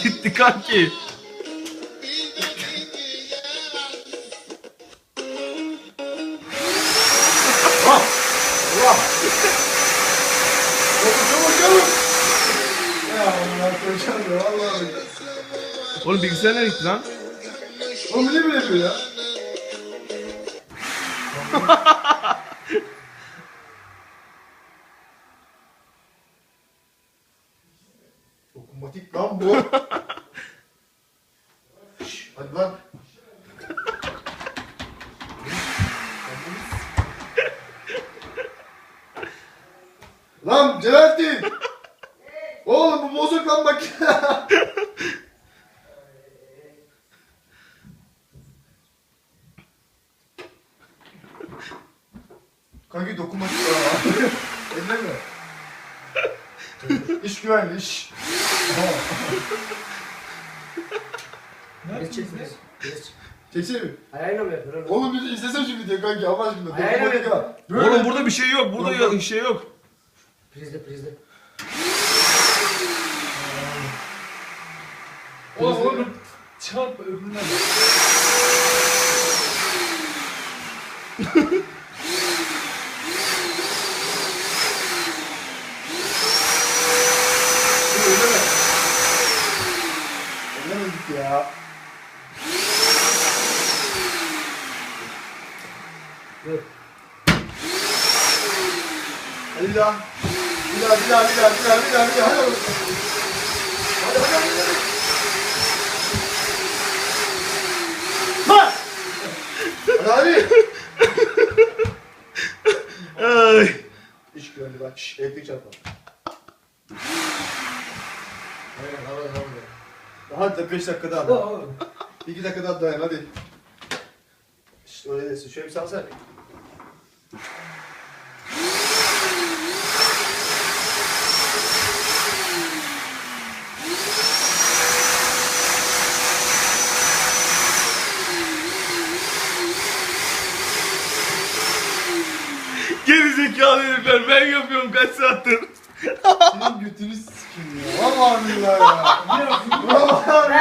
Gitti kanki. Allah! Çabuk çabuk! Ya Allah koşan ya Allah'ım. Oğlum bilgisayar nereye gitti lan? Oğlum ne böyle yapıyor ya? Dokunmatik lan bu. Şşş, hadi lan. Lan Celalettin! Oğlum bu bozuk lan bak. Kanki dokunmak ya. Elleme. İş güvenli iş. Biraz çek biraz. Çeksene mi? Ayağıyla mı yapıyor oğlum? Oğlum bir izlesene şu videoyu kanki Allah aşkına. Ayağıyla Dokunmatik mı? ya. Böyle. Oğlum burada bir şey yok. Burada Yok, yok. şey yok. Prizde. Oğlum çarp öbürüne bak. Elleme. Ellemedik ya. Dur. Hadi bir daha. Bir daha. Hadi oğlum. Hadi. Ha! Hadi. Ay. İş güvenli bak. Şşş elektrik çarpma. Aynen. Hadi 5 dakika daha. 2 dakika daha dayan hadi. İşte öyle desin. Şöyle bir salsana. Geri zekalı herifler, ben yapıyorum kaç saattir. Senin götünü sikim ya. Vallahi billahi ya.